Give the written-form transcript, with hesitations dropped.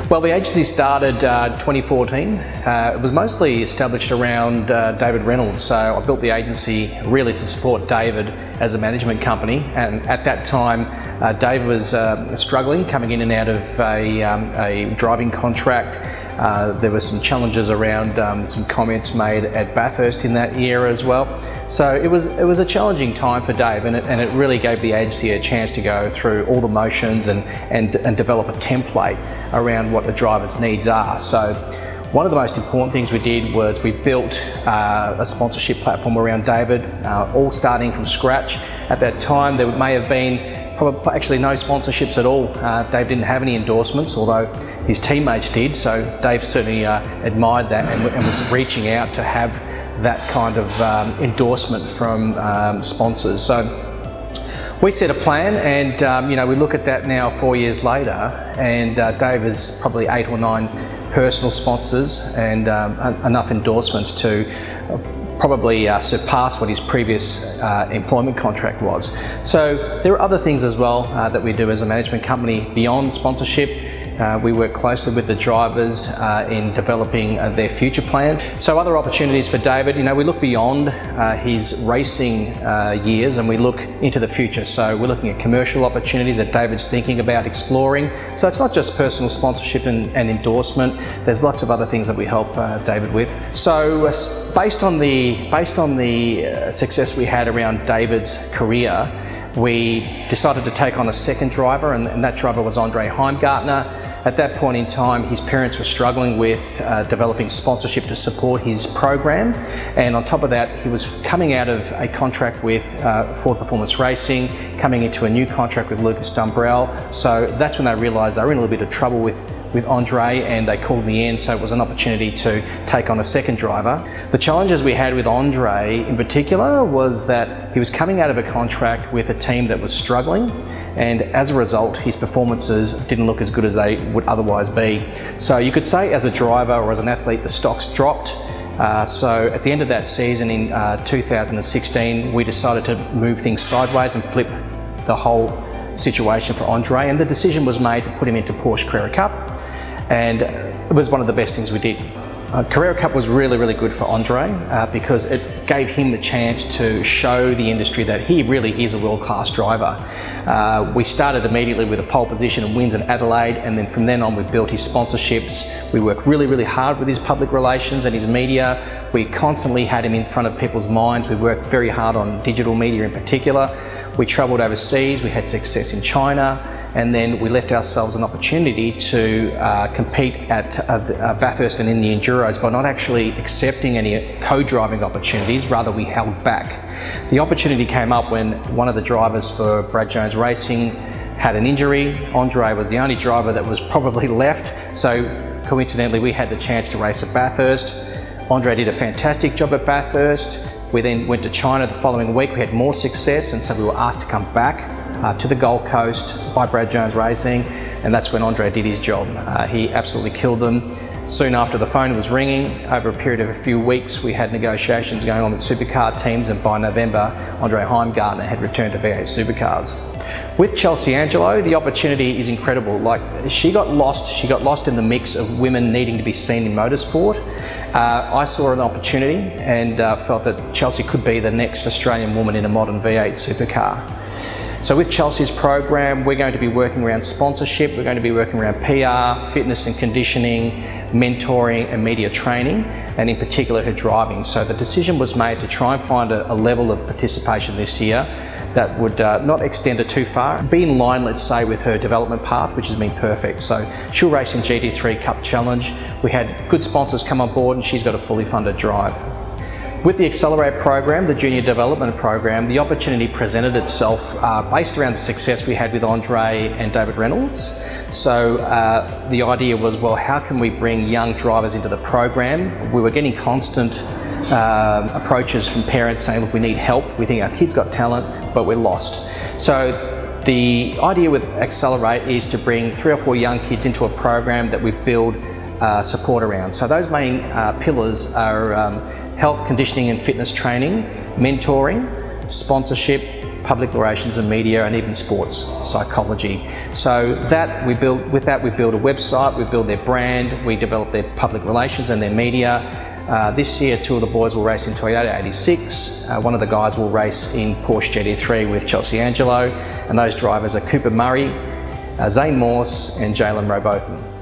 Well, the agency started 2014. It was mostly established around David Reynolds, so I built the agency really to support David as a management company. And at that time, David was struggling, coming in and out of a driving contract. There were some challenges around some comments made at Bathurst in that year as well. So it was a challenging time for Dave, and it really gave the agency a chance to go through all the motions and develop a template around what the driver's needs are. So one of the most important things we did was we built a sponsorship platform around David, all starting from scratch. At that time, there may have been actually no sponsorships at all. Dave didn't have any endorsements, although his teammates did, so Dave certainly admired that and was reaching out to have that kind of endorsement from sponsors. So we set a plan, and we look at that now 4 years later, and Dave has probably 8 or 9 personal sponsors and enough endorsements to probably surpass what his previous employment contract was. So there are other things as well that we do as a management company beyond sponsorship. We work closely with the drivers in developing their future plans. So other opportunities for David, we look beyond his racing years and we look into the future. So we're looking at commercial opportunities that David's thinking about exploring. So it's not just personal sponsorship and endorsement. There's lots of other things that we help David with. So based on the success we had around David's career, we decided to take on a second driver, and that driver was Andre Heimgartner. At that point in time, his parents were struggling with developing sponsorship to support his program, and on top of that, he was coming out of a contract with Ford Performance Racing, coming into a new contract with Lucas Dumbrell. So that's when they realised they were in a little bit of trouble with Andre, and they called me in, so it was an opportunity to take on a second driver. The challenges we had with Andre in particular was that he was coming out of a contract with a team that was struggling, and as a result his performances didn't look as good as they would otherwise be. So you could say as a driver or as an athlete the stocks dropped. So at the end of that season in 2016 we decided to move things sideways and flip the whole situation for Andre, and the decision was made to put him into Porsche Carrera Cup, and it was one of the best things we did. Carrera Cup was really good for Andre because it gave him the chance to show the industry that he really is a world-class driver. We started immediately with a pole position and wins in Adelaide, and then from then on we built his sponsorships. We worked really hard with his public relations and his media. We constantly had him in front of people's minds. We worked very hard on digital media in particular. We travelled overseas, we had success in China, and then we left ourselves an opportunity to compete at Bathurst and in the Enduros by not actually accepting any co-driving opportunities, rather we held back. The opportunity came up when one of the drivers for Brad Jones Racing had an injury. Andre was the only driver that was probably left, so coincidentally we had the chance to race at Bathurst. Andre did a fantastic job at Bathurst. We then went to China the following week. We had more success, and so we were asked to come back to the Gold Coast by Brad Jones Racing, and that's when Andre did his job. He absolutely killed them. Soon after, the phone was ringing. Over a period of a few weeks we had negotiations going on with supercar teams, and by November Andre Heimgartner had returned to V8 Supercars. With Chelsea Angelo, the opportunity is incredible. She got lost in the mix of women needing to be seen in motorsport. I saw an opportunity and felt that Chelsea could be the next Australian woman in a modern V8 supercar. So with Chelsea's program, we're going to be working around sponsorship, we're going to be working around PR, fitness and conditioning, mentoring and media training, and in particular her driving. So the decision was made to try and find a level of participation this year that would not extend her too far, be in line, let's say, with her development path, which has been perfect. So she'll race in GT3 Cup Challenge. We had good sponsors come on board, and she's got a fully funded drive. With the Accelerate program, the junior development program, the opportunity presented itself based around the success we had with Andre and David Reynolds. So the idea was, well, how can we bring young drivers into the program? We were getting constant approaches from parents saying, look, we need help, we think our kids got talent, but we're lost. So the idea with Accelerate is to bring 3 or 4 young kids into a program that we build support around. So those main pillars are health, conditioning and fitness training, mentoring, sponsorship, public relations and media, and even sports psychology. So that we built, with that we build a website, we build their brand, we develop their public relations and their media. This year, two of the boys will race in Toyota 86. One of the guys will race in Porsche GT3 with Chelsea Angelo, and those drivers are Cooper Murray, Zane Morse and Jalen Robothan.